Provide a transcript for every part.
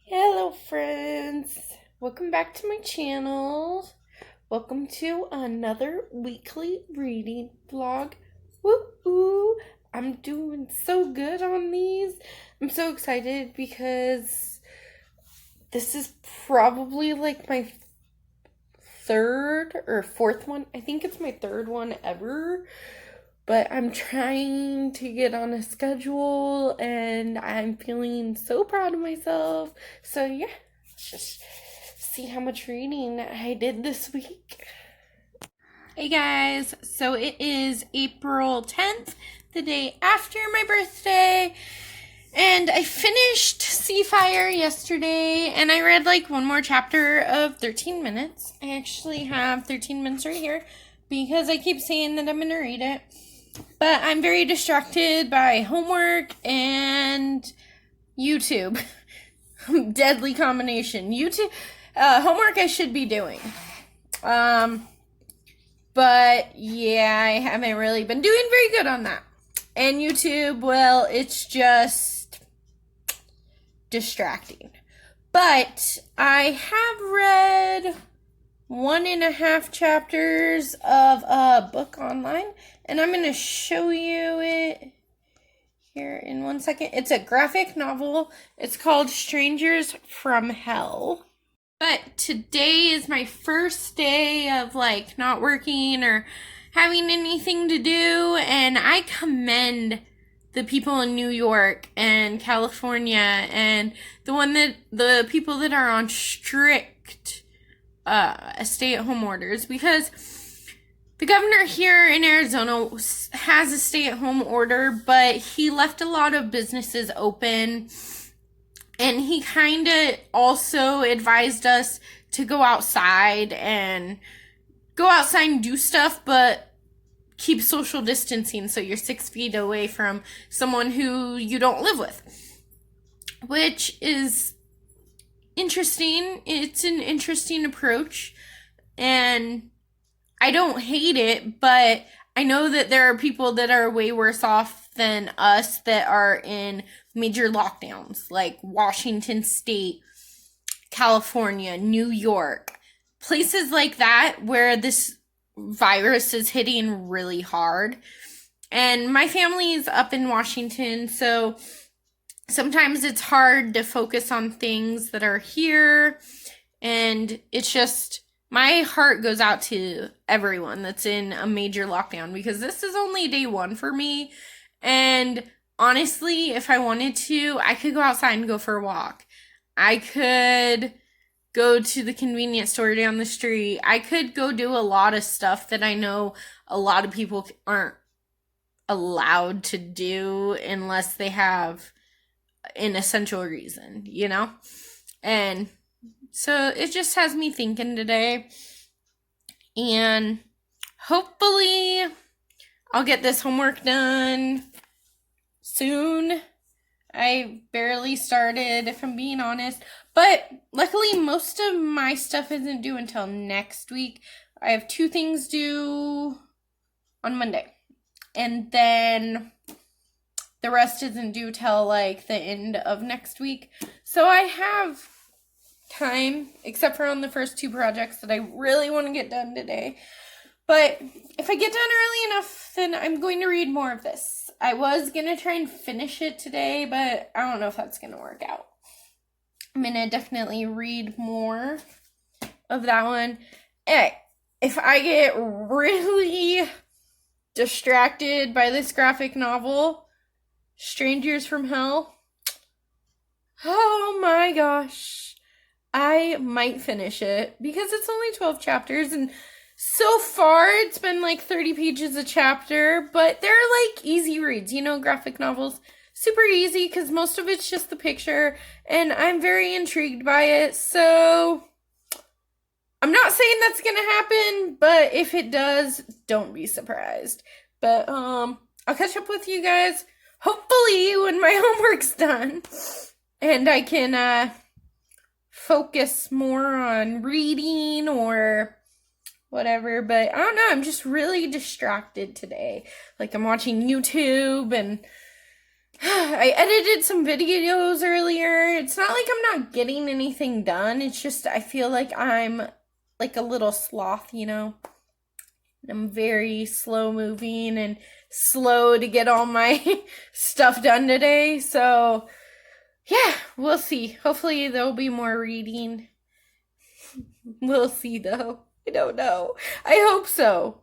Hello friends, welcome back to my channel. Welcome to another weekly reading vlog. Woo! I'm doing so good on these. I'm so excited because this is probably like my third or fourth one. I think it's my third one ever. But I'm trying to get on a schedule and I'm feeling so proud of myself. So yeah, let's just see how much reading I did this week. Hey guys, so it is April 10th, the day after my birthday. And I finished Seafire yesterday and I read like one more chapter of 13 minutes. I actually have 13 minutes right here because I keep saying that I'm going to read it. But I'm very distracted by homework and YouTube. Deadly combination. YouTube, homework I should be doing. But yeah, I haven't really been doing very good on that. And YouTube, well, it's just distracting. But I have read 1.5 chapters of a book online, and I'm going to show you it here in 1 second. It's a graphic novel. It's called Strangers from Hell. But today is my first day of like not working or having anything to do, and I commend the people in New York and California and the people that are on strict stay-at-home orders, because the governor here in Arizona has a stay-at-home order, but he left a lot of businesses open, and he kind of also advised us to go outside and do stuff, but keep social distancing, so you're 6 feet away from someone who you don't live with, which is interesting. It's an interesting approach, and I don't hate it, but I know that there are people that are way worse off than us that are in major lockdowns, like Washington State, California, New York, places like that where this virus is hitting really hard. And my family is up in Washington, so sometimes it's hard to focus on things that are here, and it's just, my heart goes out to everyone that's in a major lockdown, because this is only day one for me, and honestly, if I wanted to, I could go outside and go for a walk. I could go to the convenience store down the street. I could go do a lot of stuff that I know a lot of people aren't allowed to do unless they have an essential reason, you know? And so it just has me thinking today. And hopefully I'll get this homework done soon. I barely started, if I'm being honest. But luckily, most of my stuff isn't due until next week. I have 2 things due on Monday. And then the rest isn't due till like the end of next week. So I have time, except for on the first 2 projects that I really want to get done today. But if I get done early enough, then I'm going to read more of this. I was going to try and finish it today, but I don't know if that's going to work out. I'm going to definitely read more of that one. Hey, if I get really distracted by this graphic novel, Strangers from Hell, oh my gosh, I might finish it, because it's only 12 chapters, and so far it's been like 30 pages a chapter, but they're like easy reads, you know, graphic novels. Super easy because most of it's just the picture, and I'm very intrigued by it, so I'm not saying that's gonna happen, but if it does, don't be surprised. But I'll catch up with you guys hopefully when my homework's done and I can focus more on reading or whatever. But I don't know, I'm just really distracted today. Like, I'm watching YouTube and I edited some videos earlier. It's not like I'm not getting anything done. It's just I feel like I'm like a little sloth, you know? I'm very slow moving and slow to get all my stuff done today. So, yeah, we'll see. Hopefully there'll be more reading. We'll see though. I don't know. I hope so.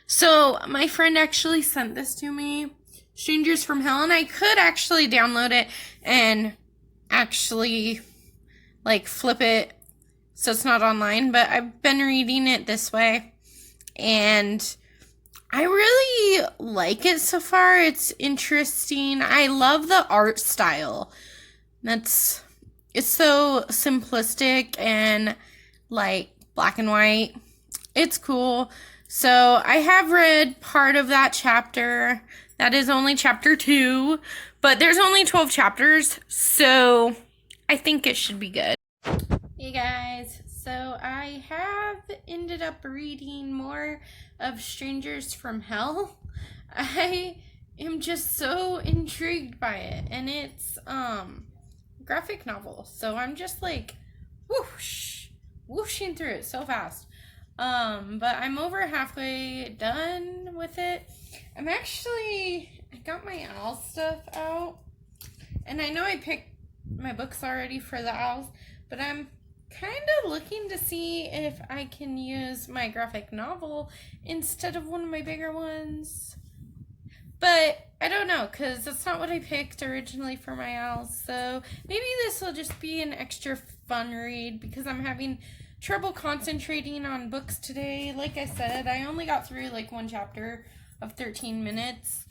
So, my friend actually sent this to me, Strangers from Hell, and I could actually download it and actually like flip it so it's not online, but I've been reading it this way and I really like it so far. It's interesting. I love the art style. It's so simplistic and like black and white. It's cool. So I have read part of that chapter. That is only chapter 2, but there's only 12 chapters, so I think it should be good. Hey guys, so I have ended up reading more of Strangers from Hell. I am just so intrigued by it, and it's graphic novel, so I'm just like whooshing through it so fast. But I'm over halfway done with it. I got my OWLS stuff out, and I know I picked my books already for the OWLS, but I'm kind of looking to see if I can use my graphic novel instead of one of my bigger ones. But I don't know, because that's not what I picked originally for my OWLS, so maybe this will just be an extra fun read, because I'm having trouble concentrating on books today. Like I said, I only got through like one chapter of 13 minutes,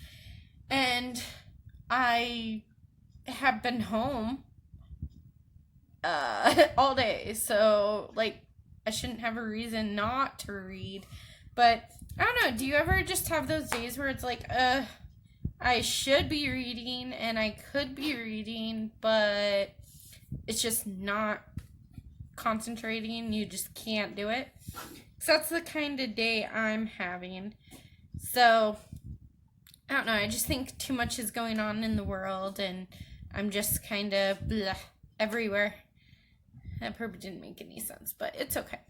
and I have been home all day, so like I shouldn't have a reason not to read. But I don't know, do you ever just have those days where it's like I should be reading and I could be reading, but it's just not concentrating, you just can't do it? So that's the kind of day I'm having. So I don't know, I just think too much is going on in the world and I'm just kind of blah everywhere. That probably didn't make any sense, but it's okay.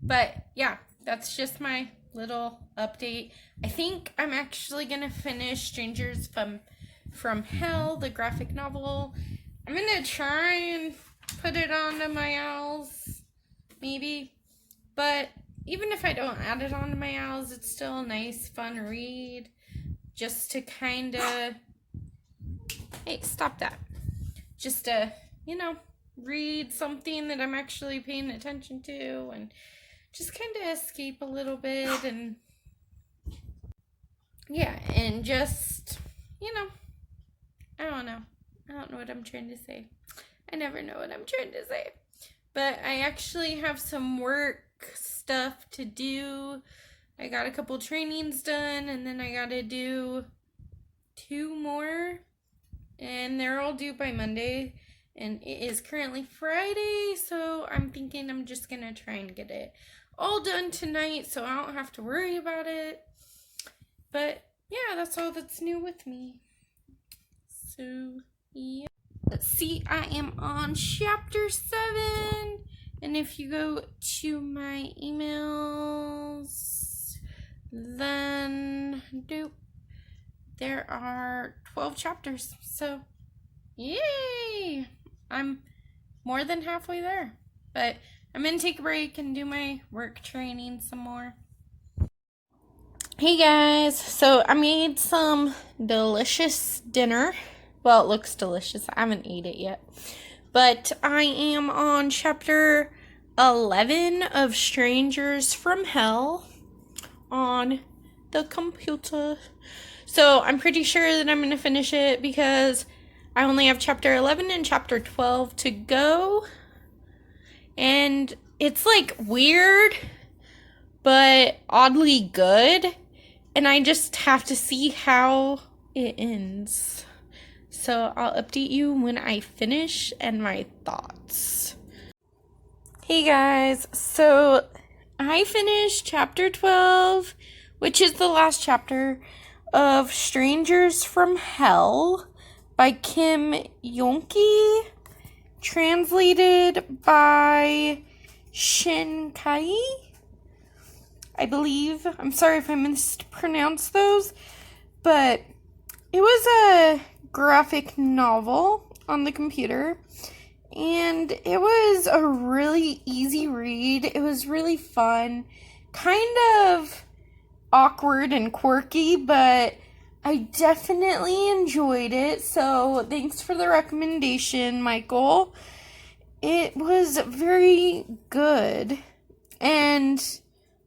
But yeah, that's just my little update. I think I'm actually gonna finish Strangers from Hell, the graphic novel. I'm gonna try and put it onto my OWLS, maybe. But even if I don't add it onto my OWLS, it's still a nice, fun read. Just to kind of, hey, stop that. Just to, read something that I'm actually paying attention to and just kind of escape a little bit and, yeah, and just, I don't know. I don't know what I'm trying to say. I never know what I'm trying to say. But I actually have some work stuff to do. I got a couple trainings done, and then I gotta do 2 more. And they're all due by Monday. And it is currently Friday, so I'm thinking I'm just gonna try and get it all done tonight so I don't have to worry about it. But yeah, that's all that's new with me. So yeah. Let's see, I am on chapter 7. And if you go to my emails, then there are 12 chapters. So, yay! I'm more than halfway there. But I'm going to take a break and do my work training some more. Hey guys, so I made some delicious dinner. Well, it looks delicious. I haven't ate it yet. But I am on chapter 11 of Strangers from Hell on the computer. So I'm pretty sure that I'm going to finish it because I only have chapter 11 and chapter 12 to go. And it's like weird, but oddly good. And I just have to see how it ends. So I'll update you when I finish and my thoughts. Hey guys, so I finished chapter 12, which is the last chapter. of Strangers from Hell by Kim Yonki, translated by Shin Kai, I believe. I'm sorry if I mispronounced those, but it was a graphic novel on the computer, and it was a really easy read. It was really fun, kind of awkward and quirky, but I definitely enjoyed it. So thanks for the recommendation, Michael. It was very good. And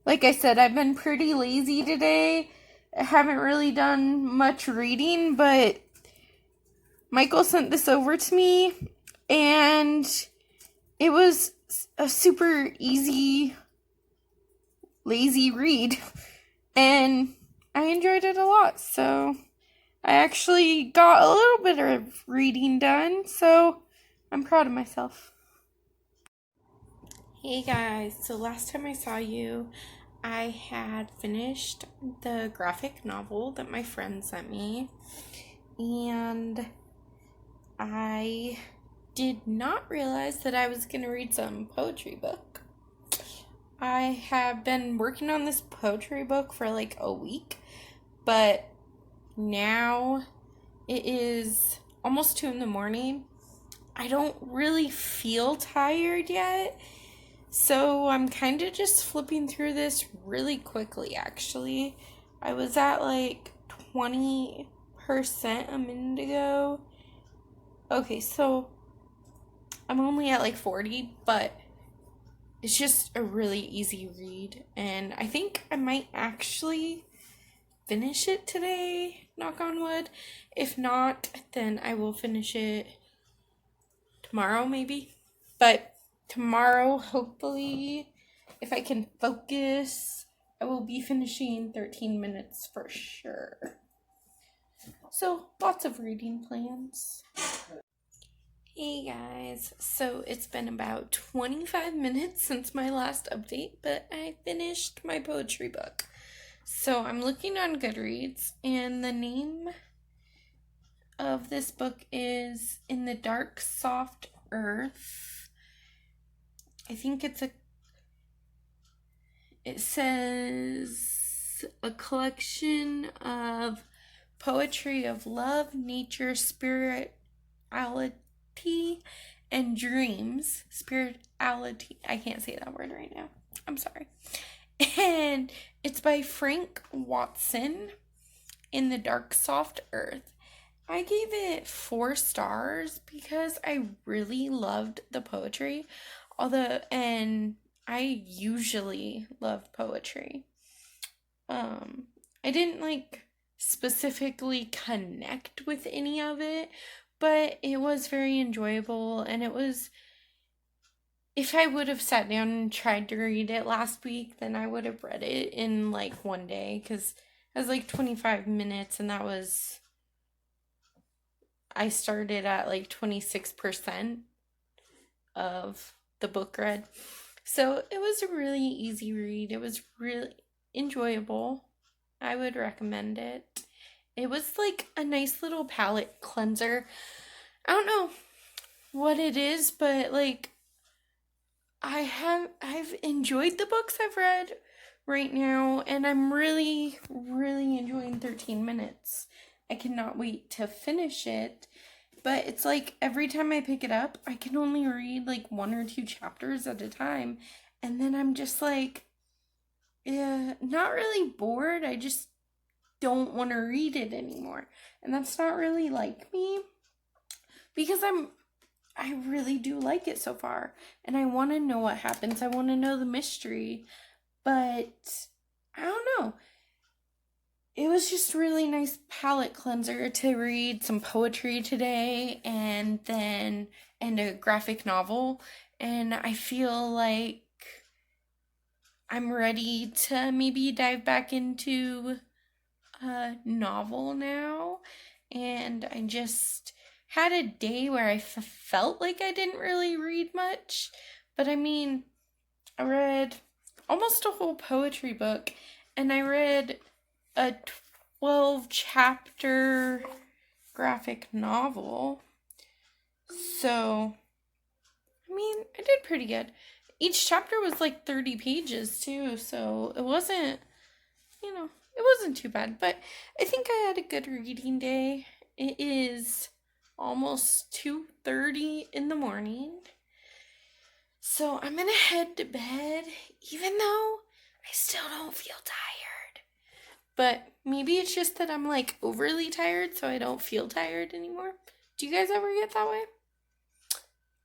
like I said, I've been pretty lazy today. I haven't really done much reading, but Michael sent this over to me, and it was a super easy, lazy read. And I enjoyed it a lot, so I actually got a little bit of reading done, so I'm proud of myself. Hey guys, so last time I saw you, I had finished the graphic novel that my friend sent me, and I did not realize that I was going to read some poetry book. I have been working on this poetry book for like a week, but now it is almost 2 a.m. I don't really feel tired yet, so I'm kind of just flipping through this really quickly, actually. I was at like 20% a minute ago. Okay, so I'm only at like 40, but it's just a really easy read, and I think I might actually finish it today, knock on wood. If not, then I will finish it tomorrow maybe. But tomorrow, hopefully, if I can focus, I will be finishing 13 minutes for sure. So, lots of reading plans. Hey guys, so it's been about 25 minutes since my last update, but I finished my poetry book. So I'm looking on Goodreads, and the name of this book is In the Dark Soft Earth. I think it says a collection of poetry of love, nature, spirituality, and dreams. Spirituality. I can't say that word right now. I'm sorry. And it's by Frank Watson, In the Dark Soft Earth. I gave it 4 stars because I really loved the poetry. And I usually love poetry. I didn't like specifically connect with any of it, but it was very enjoyable, and it was, if I would have sat down and tried to read it last week, then I would have read it in like one day, because it was like 25 minutes, and I started at like 26% of the book read. So it was a really easy read. It was really enjoyable. I would recommend it. It was like a nice little palate cleanser. I don't know what it is, but like I've enjoyed the books I've read right now, and I'm really, really enjoying 13 minutes. I cannot wait to finish it. But it's like every time I pick it up, I can only read like 1 or 2 chapters at a time. And then I'm just like, yeah, not really bored. I just don't want to read it anymore. And that's not really like me, because I really do like it so far. And I want to know what happens. I want to know the mystery. But I don't know. It was just really nice palate cleanser to read some poetry today, and a graphic novel, and I feel like I'm ready to maybe dive back into a novel now. And I just had a day where I felt like I didn't really read much, but I mean, I read almost a whole poetry book, and I read a 12 chapter graphic novel. So, I mean, I did pretty good. Each chapter was like 30 pages too, so it wasn't, it wasn't too bad. But I think I had a good reading day. It is almost 2:30 in the morning. So I'm gonna head to bed, even though I still don't feel tired. But maybe it's just that I'm like overly tired, so I don't feel tired anymore. Do you guys ever get that way?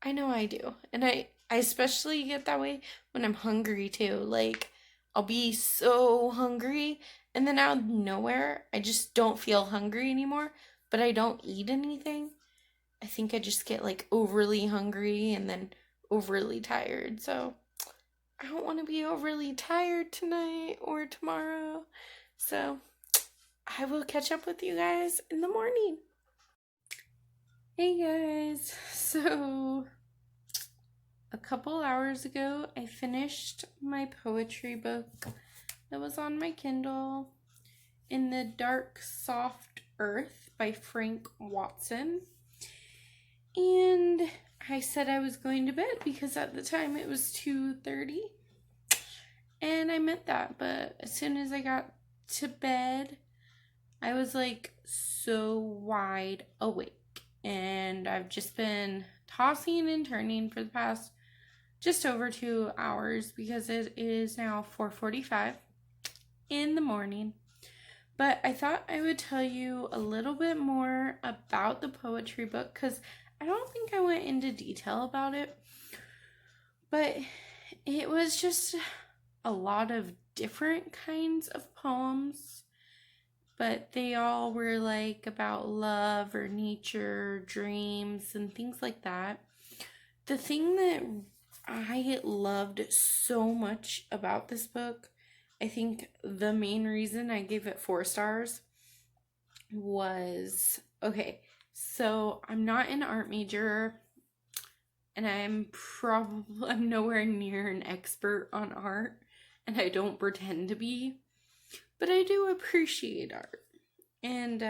I know I do. And I especially get that way when I'm hungry too. Like, I'll be so hungry, and then out of nowhere, I just don't feel hungry anymore, but I don't eat anything. I think I just get like overly hungry and then overly tired. So I don't want to be overly tired tonight or tomorrow. So I will catch up with you guys in the morning. Hey guys, so a couple hours ago I finished my poetry book that was on my Kindle, In the Dark Soft Earth by Frank Watson. And I said I was going to bed because at the time it was 2:30. And I meant that, but as soon as I got to bed, I was like so wide awake. And I've just been tossing and turning for the past just over 2 hours because it is now 4:45 in the morning. But I thought I would tell you a little bit more about the poetry book because I don't think I went into detail about it. But it was just a lot of different kinds of poems. But they all were like about love or nature, dreams, and things like that. The thing that I loved so much about this book, I think the main reason I gave it 4 stars was, okay, so I'm not an art major, and I'm nowhere near an expert on art, and I don't pretend to be, but I do appreciate art. And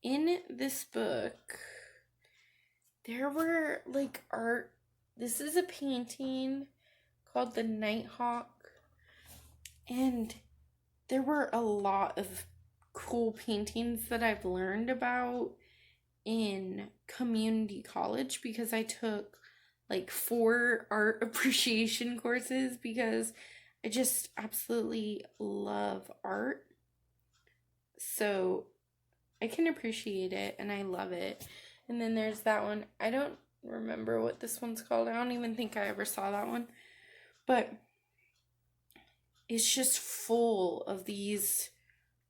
in this book, there were like art. This is a painting called The Nighthawk, and there were a lot of cool paintings that I've learned about in community college because I took like 4 art appreciation courses because I just absolutely love art. So I can appreciate it and I love it. And then there's that one. I don't remember what this one's called. I don't even think I ever saw that one. But it's just full of these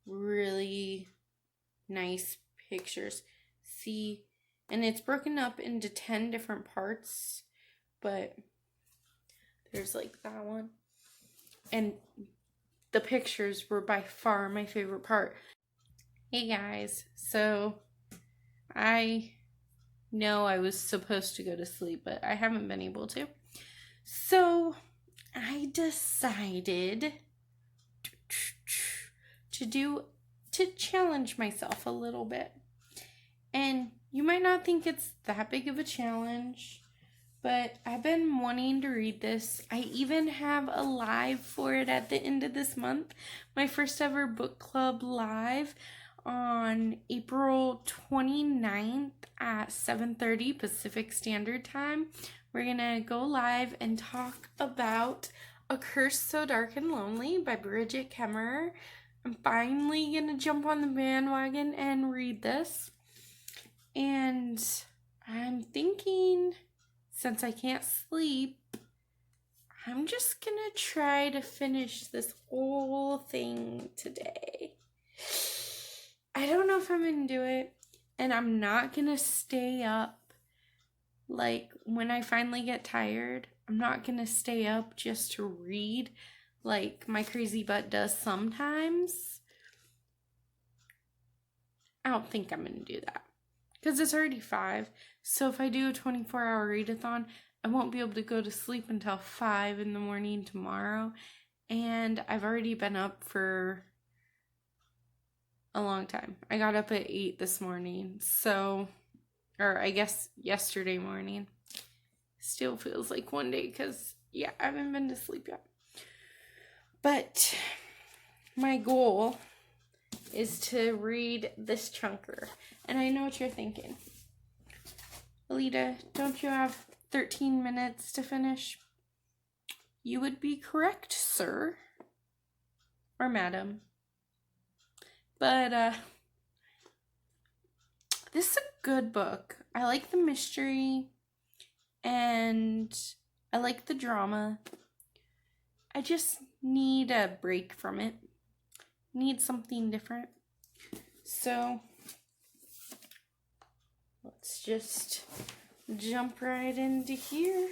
really nice pictures. See, and it's broken up into 10 different parts, but there's like that one. And the pictures were by far my favorite part. Hey guys, so I know I was supposed to go to sleep, but I haven't been able to. So I decided to challenge myself a little bit. And you might not think it's that big of a challenge, but I've been wanting to read this. I even have a live for it at the end of this month. My first ever book club live on April 29th at 7:30 Pacific Standard Time. We're gonna go live and talk about A Curse So Dark and Lonely by Bridget Kemmerer. I'm finally gonna jump on the bandwagon and read this. And I'm thinking, since I can't sleep, I'm just gonna try to finish this whole thing today. I don't know if I'm gonna do it, and I'm not gonna stay up. Like, when I finally get tired, I'm not gonna stay up just to read like my crazy butt does sometimes. I don't think I'm gonna do that because it's already 5. So if I do a 24-hour readathon, I won't be able to go to sleep until 5 in the morning tomorrow. And I've already been up for a long time. I got up at 8 this morning, so, or I guess yesterday morning. Still feels like one day because, yeah, I haven't been to sleep yet. But my goal is to read this chunker. And I know what you're thinking. Alida, don't you have 13 minutes to finish? You would be correct, sir. Or madam. But, this is a good book. I like the mystery. And I like the drama. I just need a break from it. Need something different. So, let's just jump right into here.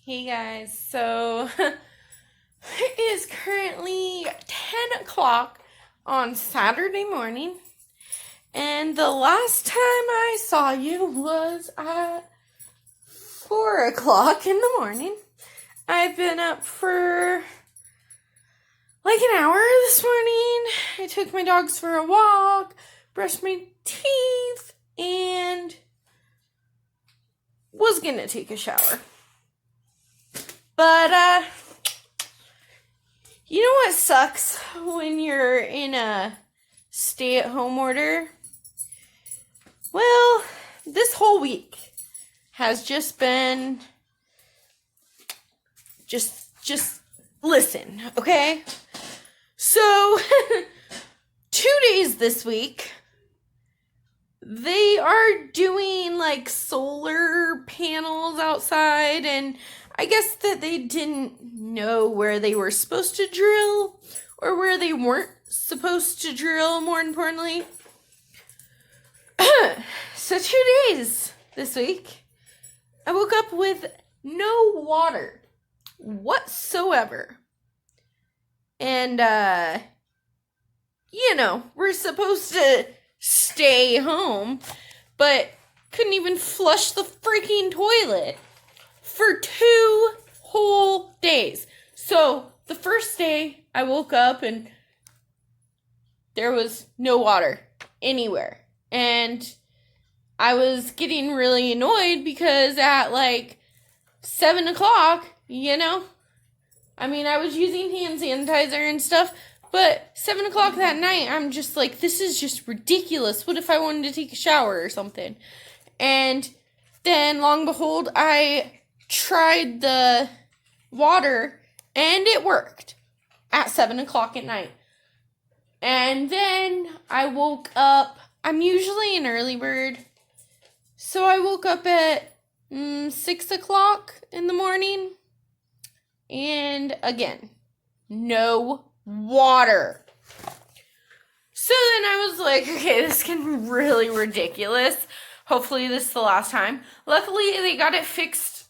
Hey guys, so it is currently 10 o'clock on Saturday morning. And the last time I saw you was at 4 o'clock in the morning. I've been up for like an hour this morning. I took my dogs for a walk, brushed my teeth, and was gonna take a shower. But, you know what sucks when you're in a stay-at-home order? Well, this whole week has just been, just listen, okay? So, 2 days this week, they are doing like solar panels outside, and I guess that they didn't know where they were supposed to drill or where they weren't supposed to drill, more importantly. So 2 days this week, I woke up with no water whatsoever. And, you know, we're supposed to stay home, but couldn't even flush the freaking toilet for 2 whole days. So the first day I woke up and there was no water anywhere. And I was getting really annoyed because at like 7 o'clock, you know, I mean, I was using hand sanitizer and stuff, but 7 o'clock that night, I'm just like, this is just ridiculous. What if I wanted to take a shower or something? And then, long and behold, I tried the water and it worked at 7 o'clock at night. And then I woke up. I'm usually an early bird, so I woke up at 6 o'clock in the morning, and again, no water. So then I was like, okay, this is getting really ridiculous. Hopefully this is the last time. Luckily, they got it fixed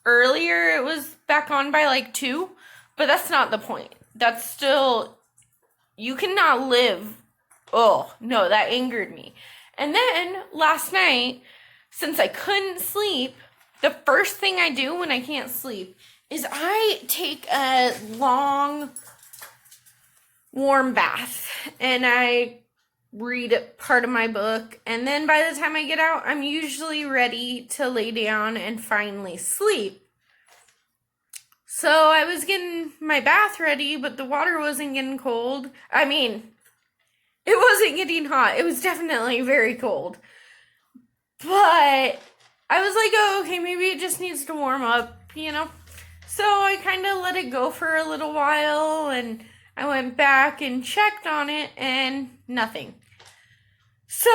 earlier. It was back on by like 2, but that's not the point. That's still, you cannot live. Oh, no, that angered me. And then last night, since I couldn't sleep, the first thing I do when I can't sleep is I take a long, warm bath and I read part of my book. And then by the time I get out, I'm usually ready to lay down and finally sleep. So I was getting my bath ready, but the water wasn't getting cold. I mean, it wasn't getting hot. It was definitely very cold. But I was like, oh, okay, maybe it just needs to warm up, you know? So I kind of let it go for a little while, and I went back and checked on it, and nothing. So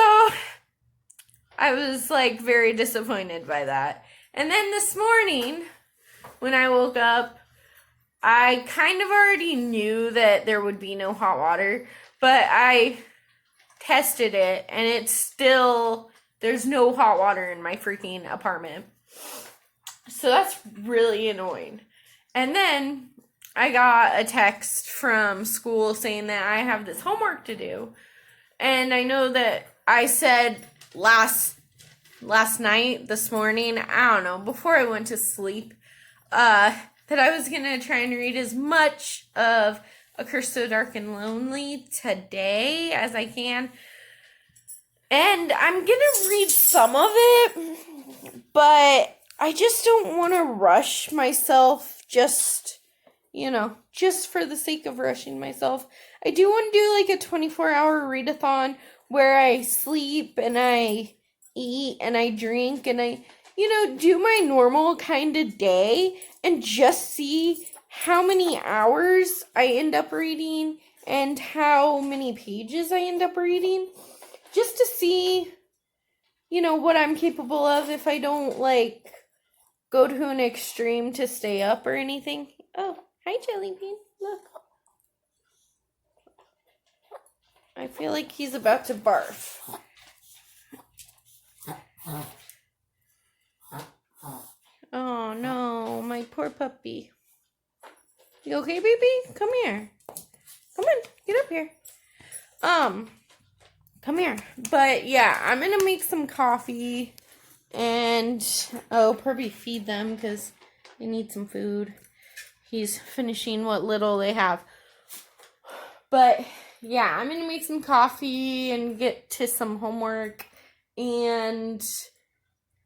I was, like, very disappointed by that. And then this morning, when I woke up, I kind of already knew that there would be no hot water, but I tested it, and it's still, there's no hot water in my freaking apartment. So that's really annoying. And then I got a text from school saying that I have this homework to do. And I know that I said last night, this morning, I don't know, before I went to sleep, that that I was going to try and read as much of A Curse So Dark and Lonely today as I can. And I'm going to read some of it, but I just don't want to rush myself just for the sake of rushing myself. I do want to do like a 24-hour readathon where I sleep and I eat and I drink and I, do my normal kind of day and just see how many hours I end up reading and how many pages I end up reading. Just to see, what I'm capable of if I don't, go to an extreme to stay up or anything. Oh, hi, Jelly Bean. Look. I feel like he's about to barf. Oh, no, my poor puppy. You okay, baby? Come here. Come on, get up here. Come here. But, yeah, I'm going to make some coffee and, probably feed them because they need some food. He's finishing what little they have. But, yeah, I'm going to make some coffee and get to some homework. And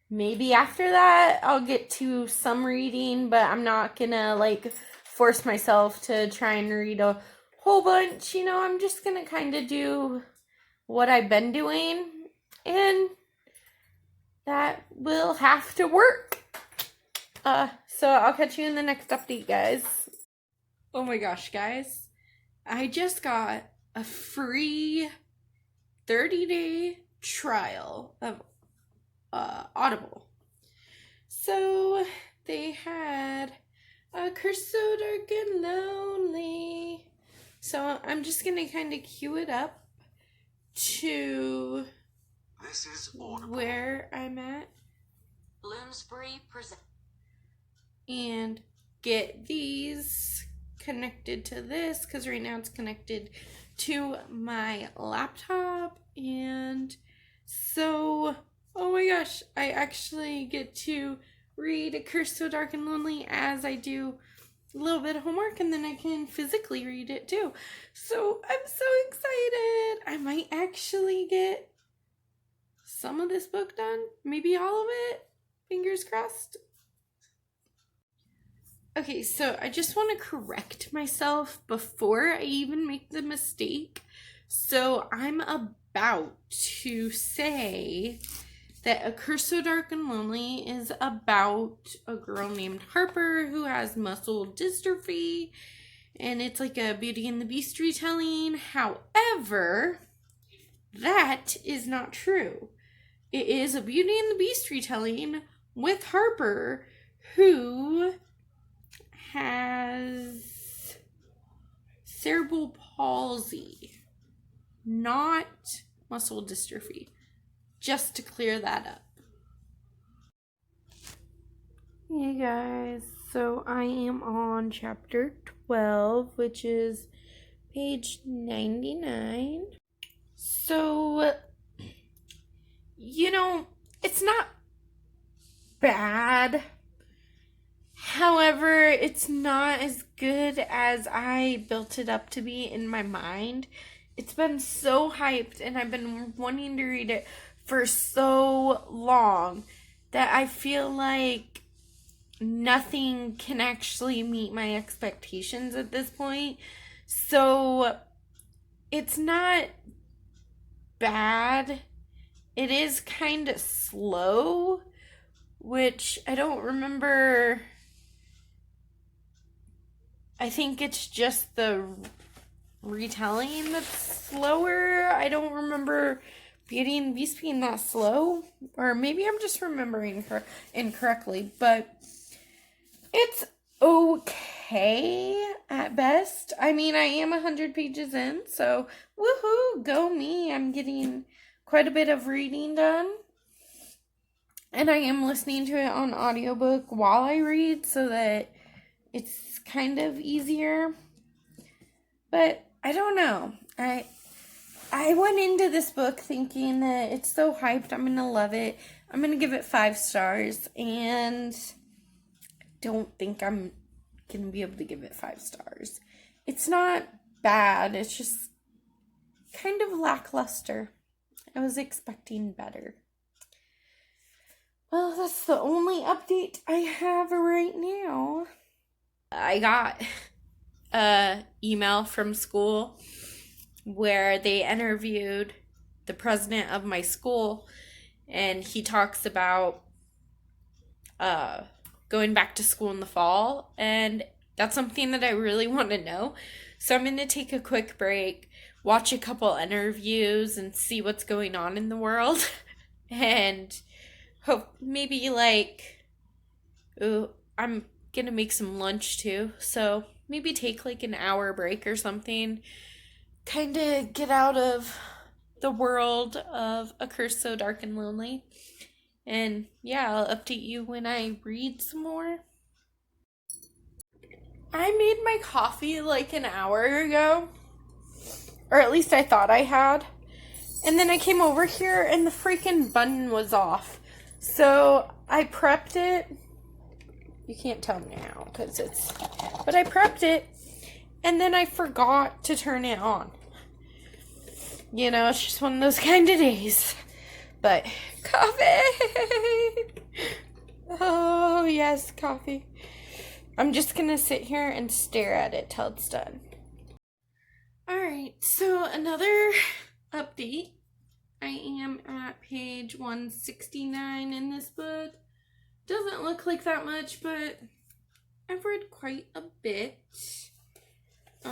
maybe after that, I'll get to some reading. But I'm not going to, force myself to try and read a whole bunch. I'm just going to kind of do what I've been doing. And that will have to work. So I'll catch you in the next update, guys. Oh my gosh, guys. I just got a free 30-day trial of Audible. So they had A Curse So Dark and Lonely. So I'm just going to kind of cue it up to this is Audible. Where I'm at. Bloomsbury present. And get these connected to this because right now it's connected to my laptop. And so, oh my gosh, I actually get to read A Curse So Dark and Lonely as I do a little bit of homework, and then I can physically read it too. So I'm so excited. I might actually get some of this book done, maybe all of it. Fingers crossed. Okay, so I just want to correct myself before I even make the mistake. So I'm about to say that A Curse So Dark and Lonely is about a girl named Harper who has muscle dystrophy, and it's like a Beauty and the Beast retelling. However, that is not true. It is a Beauty and the Beast retelling with Harper, who has cerebral palsy, not muscle dystrophy. Just to clear that up. Hey guys, so I am on chapter 12, which is page 99. So, it's not bad. However, it's not as good as I built it up to be in my mind. It's been so hyped, and I've been wanting to read it for so long that I feel like nothing can actually meet my expectations at this point. So it's not bad. It is kind of slow, which I don't remember. I think it's just the retelling that's slower. I don't remember Beauty and the Beast being that slow, or maybe I'm just remembering her incorrectly, but it's okay at best. I mean, I am 100 pages in, so woohoo, go me. I'm getting quite a bit of reading done, and I am listening to it on audiobook while I read so that it's kind of easier, but I don't know. I went into this book thinking that it's so hyped, I'm going to love it. I'm going to give it 5 stars, and I don't think I'm going to be able to give it 5 stars. It's not bad. It's just kind of lackluster. I was expecting better. Well, that's the only update I have right now. I got an email from school where they interviewed the president of my school, and he talks about going back to school in the fall, and that's something that I really want to know. So I'm going to take a quick break, watch a couple interviews, and see what's going on in the world, and hope maybe I'm going to make some lunch too, so maybe take like an hour break or something, kind of get out of the world of A Curse So Dark and Lonely. And yeah, I'll update you when I read some more. I made my coffee like an hour ago, or at least I thought I had. And then I came over here and the freaking button was off. So I prepped it. You can't tell now because but I prepped it and then I forgot to turn it on. You know, it's just one of those kind of days. But coffee! Oh, yes, coffee. I'm just going to sit here and stare at it till it's done. Alright, so another update. I am at page 169 in this book. Doesn't look like that much, but I've read quite a bit. I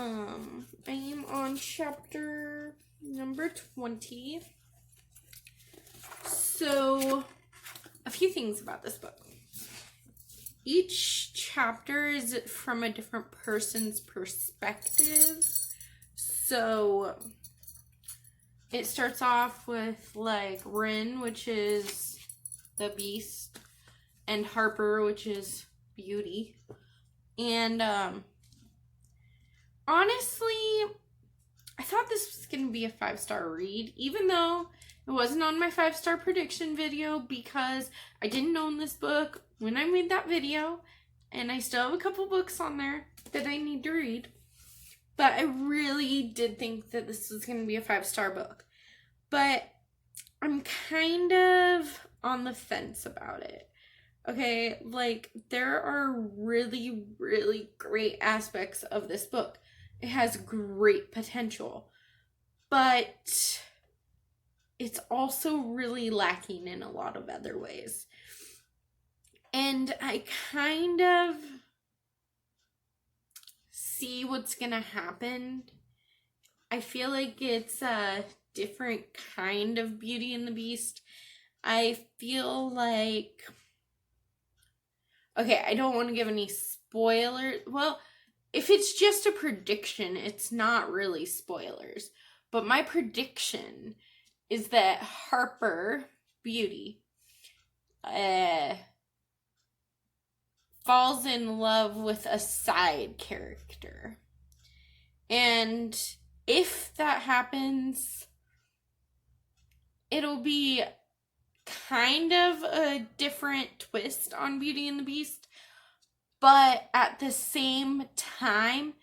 am on chapter number 20. So, a few things about this book. Each chapter is from a different person's perspective. So, it starts off with like Rin, which is the beast, and Harper, which is Beauty. And honestly, I thought this was going to be a 5-star read, even though it wasn't on my 5-star prediction video, because I didn't own this book when I made that video, and I still have a couple books on there that I need to read. But I really did think that this was going to be a 5-star book. But I'm kind of on the fence about it. Okay, like, there are really, really great aspects of this book. It has great potential. But it's also really lacking in a lot of other ways. And I kind of see what's going to happen. I feel like it's a different kind of Beauty and the Beast. I feel like... Okay, I don't want to give any spoilers. Well, if it's just a prediction, it's not really spoilers. But my prediction is that Harper, Beauty, falls in love with a side character. And if that happens, it'll be kind of a different twist on Beauty and the Beast. But at the same time,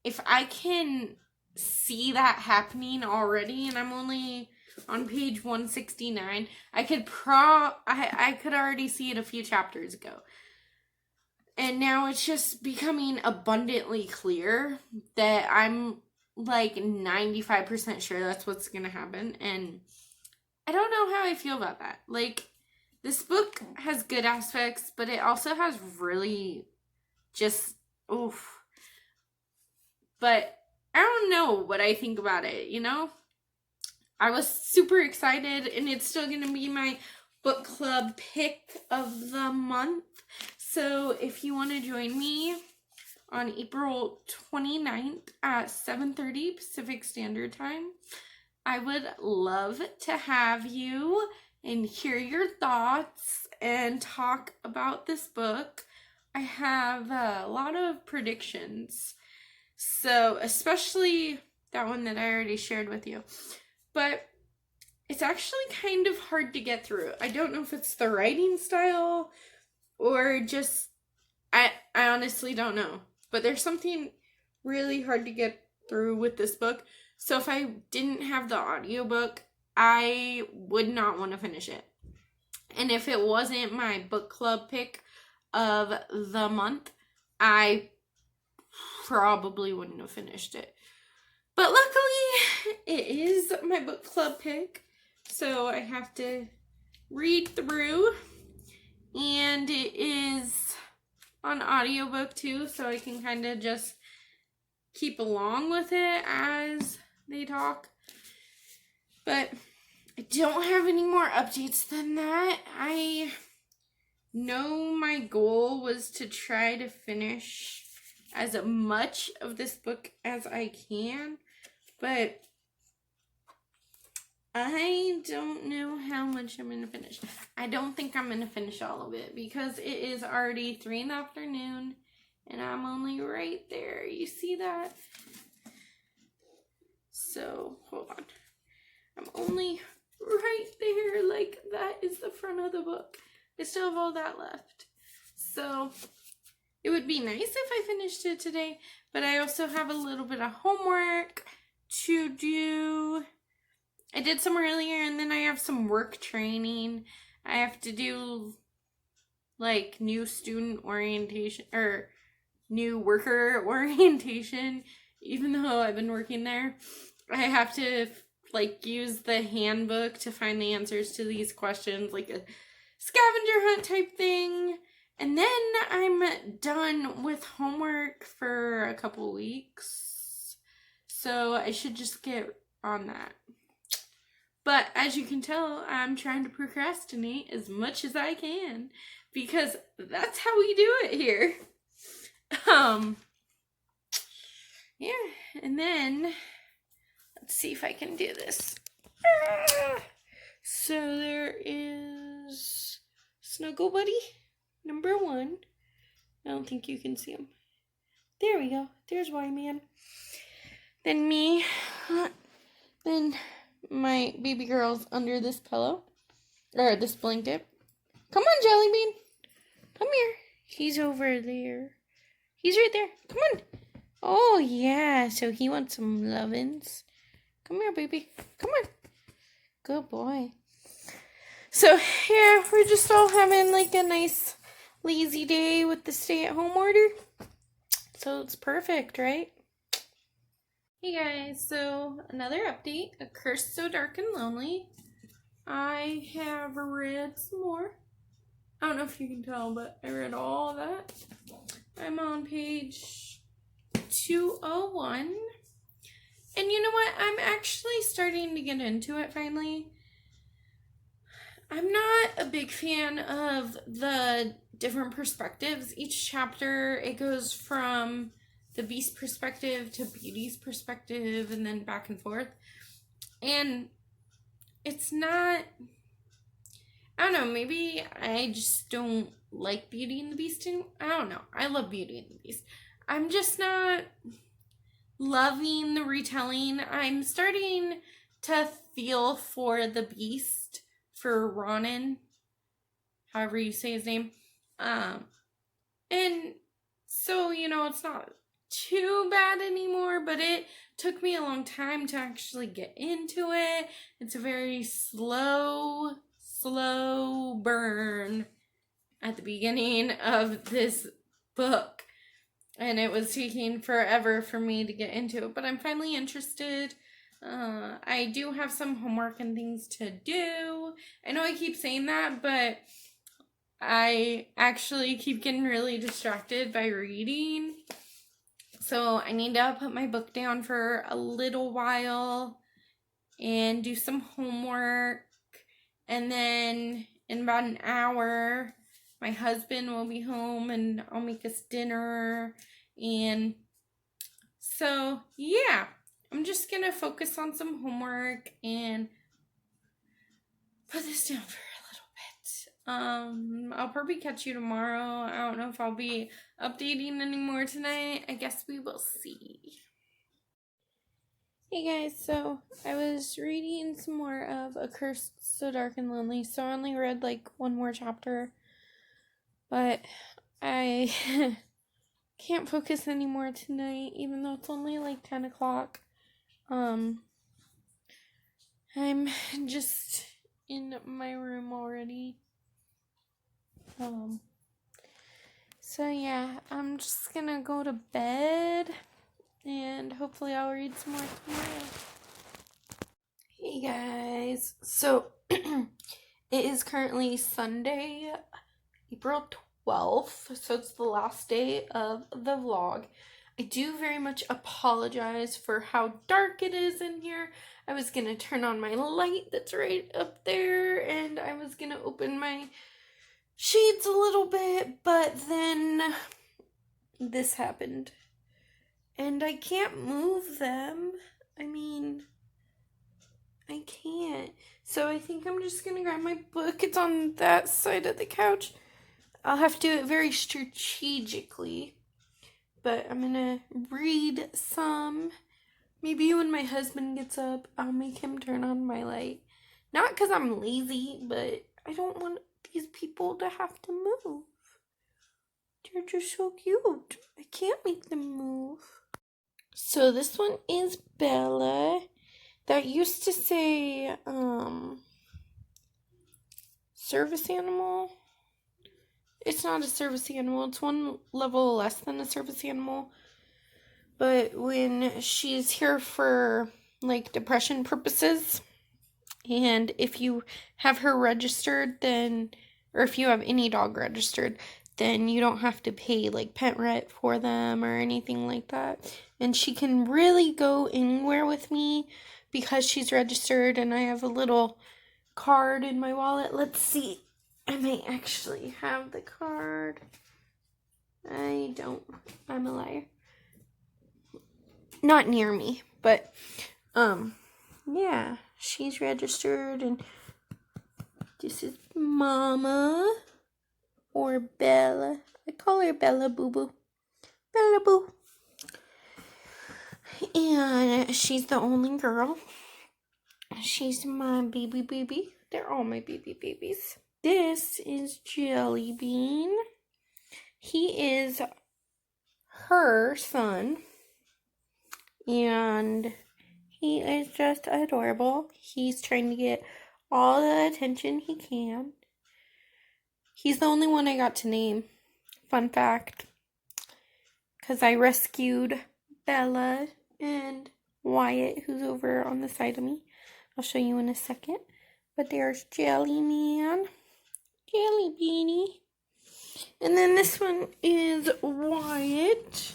if I can see that happening already, and I'm only on page 169, I could already see it a few chapters ago. And now it's just becoming abundantly clear that I'm like 95% sure that's what's going to happen. And I don't know how I feel about that. Like, this book has good aspects, but it also has really just, oof. But I don't know what I think about it, you know? I was super excited, and it's still going to be my book club pick of the month. So if you want to join me on April 29th at 7:30 Pacific Standard Time, I would love to have you and hear your thoughts and talk about this book. I have a lot of predictions, so especially that one that I already shared with you. But it's actually kind of hard to get through. I don't know if it's the writing style or just, I honestly don't know. But there's something really hard to get through with this book. So if I didn't have the audiobook, I would not want to finish it. And if it wasn't my book club pick of the month, I probably wouldn't have finished it. But luckily, it is my book club pick. So I have to read through. And it is on audiobook too, so I can kind of just keep along with it as they talk. But I don't have any more updates than that. I know my goal was to try to finish as much of this book as I can, but I don't know how much I'm going to finish. I don't think I'm going to finish all of it because it is already 3 in the afternoon and I'm only right there. You see that? So, hold on. I'm only right there. Like, that is the front of the book. I still have all that left. So, it would be nice if I finished it today, but I also have a little bit of homework to do. I did some earlier, and then I have some work training. I have to do, like, new student orientation, or new worker orientation, even though I've been working there. I have to, like, use the handbook to find the answers to these questions, like a scavenger hunt type thing. And then I'm done with homework for a couple weeks. So I should just get on that. But as you can tell, I'm trying to procrastinate as much as I can because that's how we do it here. Yeah, and then let's see if I can do this. So there is Snuggle Buddy number 1. I don't think you can see him. There we go. There's Y-Man. Then me. Then my baby girl's under this pillow. Or this blanket. Come on, Jelly Bean. Come here. He's over there. He's right there. Come on. Oh, yeah. So he wants some lovin's. Come here, baby. Come on. Good boy. So, yeah, we're just all having like a nice lazy day with the stay-at-home order. So it's perfect, right? Hey guys, so another update. A Curse So Dark and Lonely. I have read some more. I don't know if you can tell, but I read all of that. I'm on page 201. And you know what? I'm actually starting to get into it finally. I'm not a big fan of the different perspectives. Each chapter, it goes from the Beast perspective to Beauty's perspective and then back and forth. And it's not, I don't know, maybe I just don't like Beauty and the Beast anymore. I don't know. I love Beauty and the Beast. I'm just not loving the retelling. I'm starting to feel for the Beast, for Ronan, however you say his name. And so, you know, it's not too bad anymore, but it took me a long time to actually get into it. It's a very slow burn at the beginning of this book. And it was taking forever for me to get into it, but I'm finally interested. I do have some homework and things to do. I know I keep saying that, but I actually keep getting really distracted by reading. So I need to put my book down for a little while and do some homework. And then in about an hour, my husband will be home and I'll make us dinner. And so, yeah, I'm just going to focus on some homework and put this down for a little bit. I'll probably catch you tomorrow. I don't know if I'll be updating anymore tonight. I guess we will see. Hey guys, so I was reading some more of A Curse So Dark and Lonely, so I only read like one more chapter, but I can't focus anymore tonight, even though it's only like 10 o'clock. I'm just in my room already. So yeah, I'm just gonna go to bed, and hopefully I'll read some more tomorrow. Hey guys, so it is currently Sunday, April 12th, so it's the last day of the vlog. I do very much apologize for how dark it is in here. I was gonna turn on my light that's right up there, and I was gonna open my shades a little bit, but then this happened. And I can't move them. I mean, I can't. So I think I'm just gonna grab my book. It's on that side of the couch. I'll have to do it very strategically. But I'm gonna read some. Maybe when my husband gets up, I'll make him turn on my light. Not because I'm lazy, but I don't want these people to have to move. They're just so cute. I can't make them move. So this one is Bella. That used to say, service animal. It's not a service animal. It's one level less than a service animal. But when she's here for, like, depression purposes, and if you have her registered, then, or if you have any dog registered, then you don't have to pay, like, pet rent for them or anything like that. And she can really go anywhere with me because she's registered, and I have a little card in my wallet. Let's see. I might actually have the card. I don't. I'm a liar. Not near me, but, yeah, she's registered, and this is Mama, or Bella. I call her Bella Boo Boo. Bella Boo. And she's the only girl. She's my baby. They're all my babies. This is Jelly Bean. He is her son. And he is just adorable. He's trying to get all the attention he can. He's the only one I got to name. Fun fact. Because I rescued Bella and Wyatt, who's over on the side of me. I'll show you in a second. But there's Jelly Man. Jelly Beanie. And then this one is Wyatt.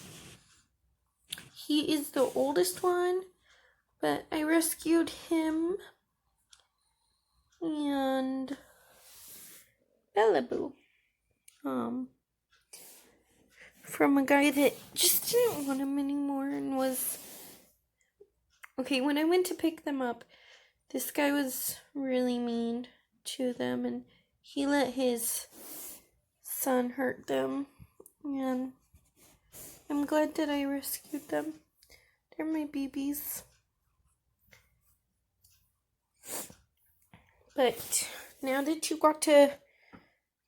He is the oldest one, but I rescued him. And Bella Boo. From a guy that just didn't want him anymore and was... Okay, when I went to pick them up, this guy was really mean to them, and he let his son hurt them. And I'm glad that I rescued them. They're my babies. But now that you got to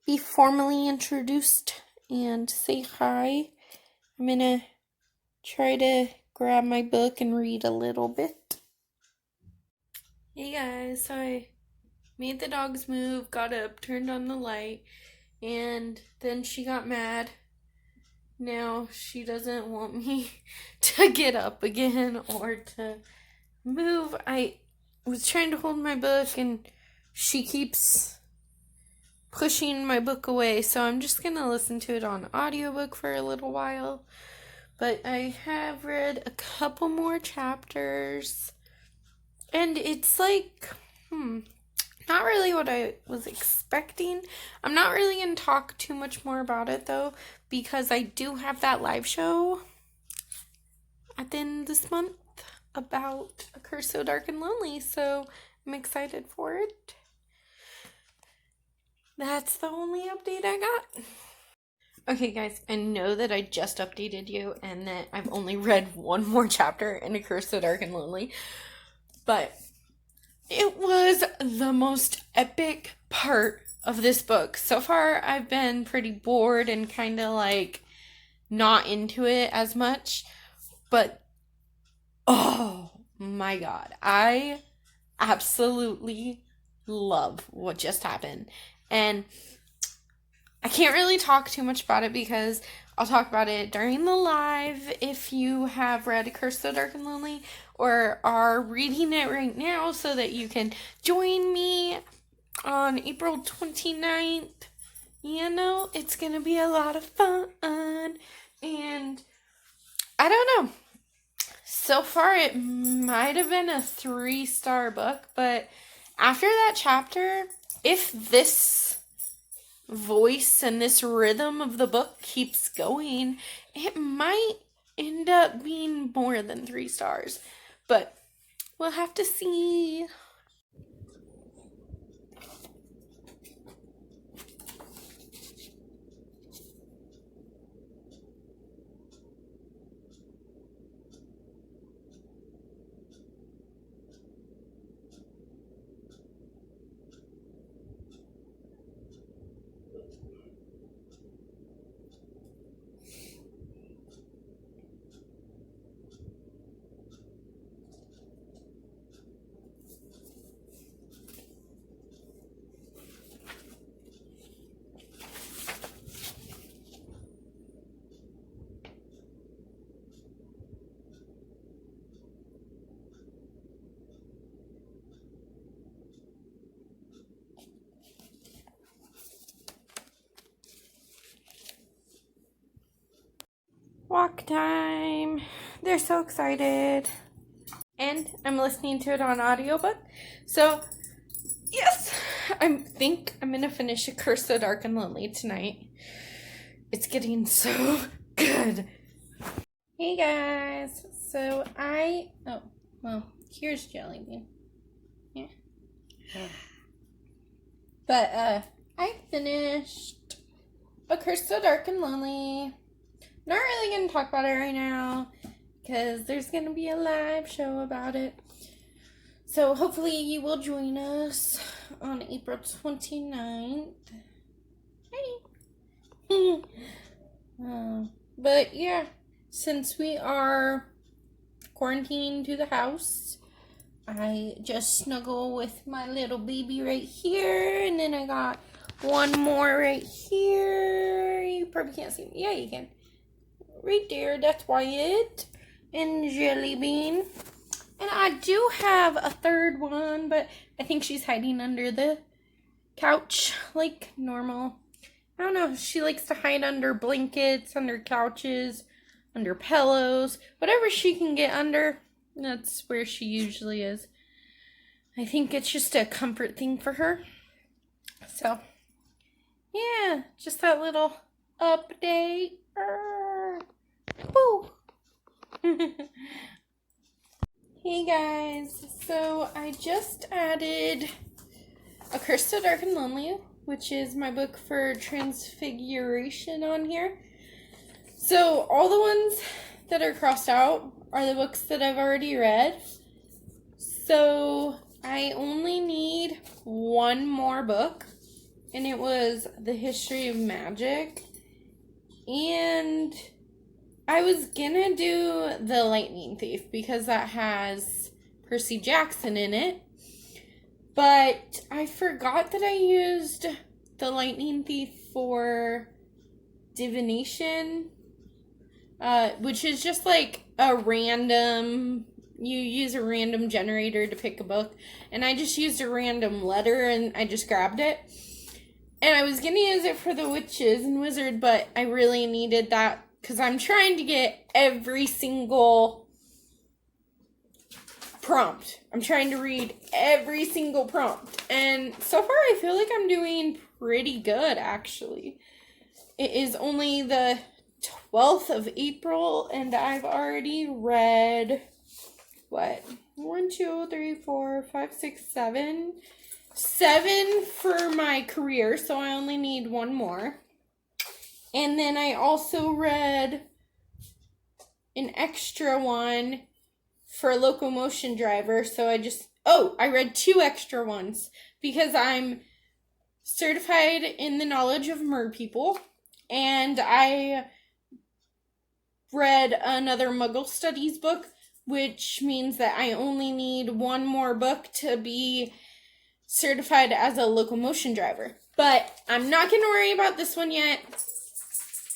be formally introduced and say hi, I'm gonna try to grab my book and read a little bit. Hey guys, so I made the dogs move, got up, turned on the light, and then she got mad. Now she doesn't want me to get up again or to move. I was trying to hold my book and she keeps pushing my book away, so I'm just gonna listen to it on audiobook for a little while. But I have read a couple more chapters, and it's like, not really what I was expecting. I'm not really going to talk too much more about it, though, because I do have that live show at the end of this month about A Curse So Dark and Lonely, so I'm excited for it. That's the only update I got. Okay, guys, I know that I just updated you and that I've only read one more chapter in A Curse So Dark and Lonely, but it was the most epic part of this book. So far, I've been pretty bored and kind of like not into it as much. But, oh my God, I absolutely love what just happened. And I can't really talk too much about it because I'll talk about it during the live if you have read Curse So Dark and Lonely or are reading it right now so that you can join me on April 29th. You know, it's going to be a lot of fun. And I don't know. So far, it might have been a 3-star book, but after that chapter, if this voice and this rhythm of the book keeps going, it might end up being more than 3 stars. But we'll have to see. Walk time. They're so excited. And I'm listening to it on audiobook. So, yes, I think I'm going to finish A Curse So Dark and Lonely tonight. It's getting so good. Hey guys. So here's Jellybean. Yeah. But I finished A Curse So Dark and Lonely. Not really going to talk about it right now because there's going to be a live show about it. So hopefully you will join us on April 29th. Hi. But yeah, since we are quarantined to the house, I just snuggle with my little baby right here. And then I got one more right here. You probably can't see me. Yeah, you can. Right there, that's Wyatt and Jellybean. And I do have a third one, but I think she's hiding under the couch like normal. I don't know, she likes to hide under blankets, under couches, under pillows. Whatever she can get under, that's where she usually is. I think it's just a comfort thing for her. So, yeah, just that little update. Woo! Hey guys, so I just added A Curse So Dark and Lonely, which is my book for Transfiguration on here. So all the ones that are crossed out are the books that I've already read. So I only need one more book, and it was The History of Magic. And I was gonna do The Lightning Thief because that has Percy Jackson in it. But I forgot that I used The Lightning Thief for divination, which is just like a random, you use a random generator to pick a book. And I just used a random letter and I just grabbed it. And I was gonna use it for the witches and wizard, but I really needed that because I'm trying to get every single prompt. I'm trying to read every single prompt. And so far I feel like I'm doing pretty good, actually. It is only the 12th of April, and I've already read, 1, 2, 3, 4, 5, 6, 7. 7 for my career, so I only need one more. And then I also read an extra one for locomotion driver, so I read 2 extra ones because I'm certified in the knowledge of mer people, and I read another Muggle Studies book, which means that I only need one more book to be certified as a locomotion driver. But I'm not going to worry about this one yet.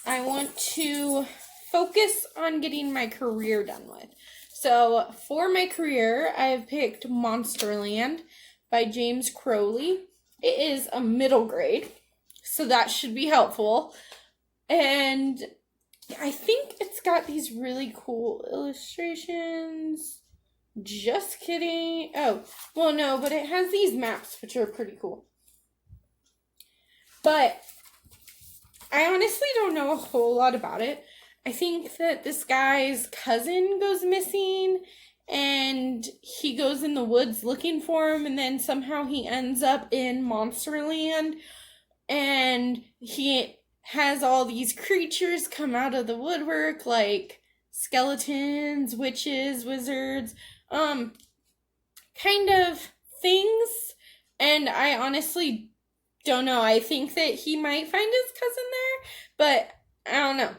I want to focus on getting my career done with. So for my career, I've picked Monsterland by James Crowley. It is a middle grade, so that should be helpful. And I think it's got these really cool illustrations. Just kidding. Oh, well, no, but it has these maps, which are pretty cool. But I honestly don't know a whole lot about it. I think that this guy's cousin goes missing, and he goes in the woods looking for him, and then somehow he ends up in Monsterland, and he has all these creatures come out of the woodwork, like skeletons, witches, wizards, kind of things, and I honestly don't know. I think that he might find his cousin there, but I don't know.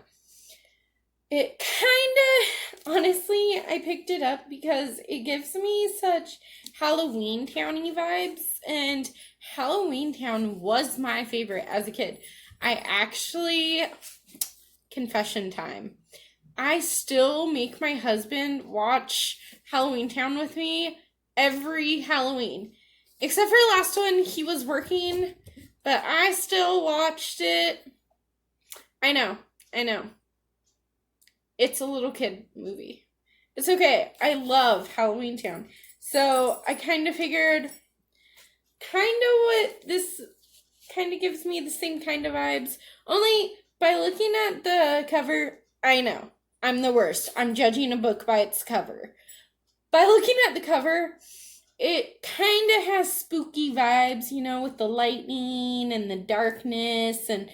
It kind of, honestly, I picked it up because it gives me such Halloween Towny vibes, and Halloween Town was my favorite as a kid. I actually, confession time, I still make my husband watch Halloween Town with me every Halloween. Except for last one, he was working, but I still watched it. I know. It's a little kid movie. It's okay. I love Halloween Town. So I kind of figured what this kind of gives me the same kind of vibes. Only by looking at the cover, I know. I'm the worst. I'm judging a book by its cover. By looking at the cover, it kind of has spooky vibes, you know, with the lightning and the darkness, and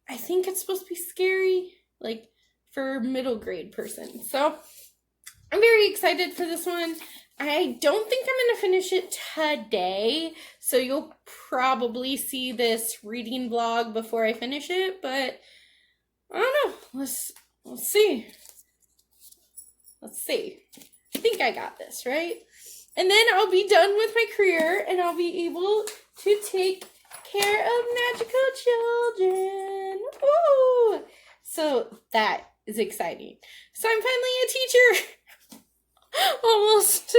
I think it's supposed to be scary, like, for middle grade person. So I'm very excited for this one. I don't think I'm going to finish it today, so you'll probably see this reading vlog before I finish it, but I don't know. Let's see. I think I got this, right? And then I'll be done with my career, and I'll be able to take care of magical children. Woo! So that is exciting. So I'm finally a teacher. Almost.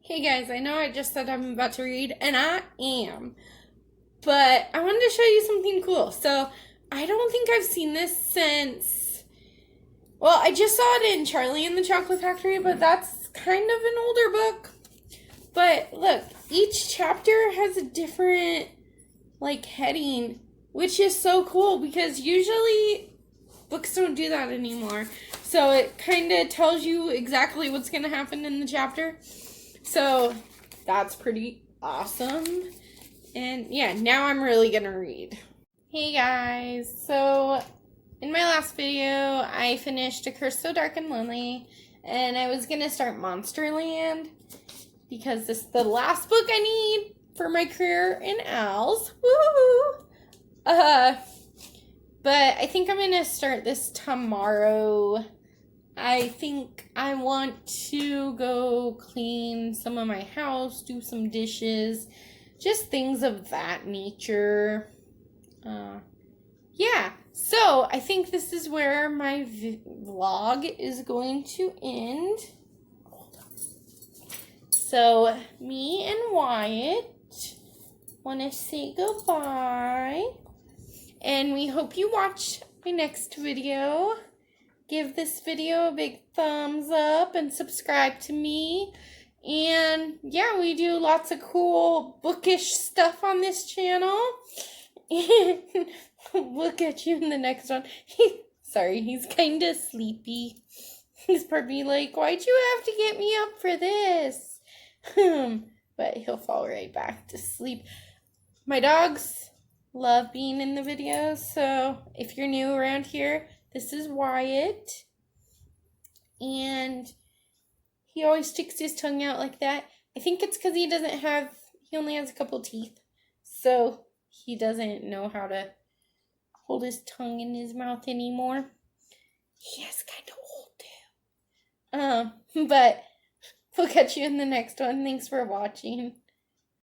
Hey guys, I know I just said I'm about to read, and I am. But I wanted to show you something cool. So I don't think I've seen this since, well, I just saw it in Charlie and the Chocolate Factory, but that's kind of an older book. But look, each chapter has a different, like, heading, which is so cool because usually books don't do that anymore. So it kind of tells you exactly what's going to happen in the chapter. So that's pretty awesome. And yeah, now I'm really going to read. Hey guys, so in my last video, I finished A Curse So Dark and Lonely, and I was going to start Monsterland because this is the last book I need for my career in OWLS. Woo! But I think I'm going to start this tomorrow. I think I want to go clean some of my house, do some dishes, just things of that nature. Yeah, so I think this is where my vlog is going to end. So me and Wyatt want to say goodbye, and we hope you watch my next video. Give this video a big thumbs up and subscribe to me. And yeah, we do lots of cool bookish stuff on this channel. And we'll catch you in the next one. Sorry, he's kind of sleepy. He's probably like, why'd you have to get me up for this? But he'll fall right back to sleep. My dogs love being in the videos, so if you're new around here, this is Wyatt. And he always sticks his tongue out like that. I think it's because he only has a couple teeth. So he doesn't know how to hold his tongue in his mouth anymore. He is kind of old too. But we'll catch you in the next one. Thanks for watching.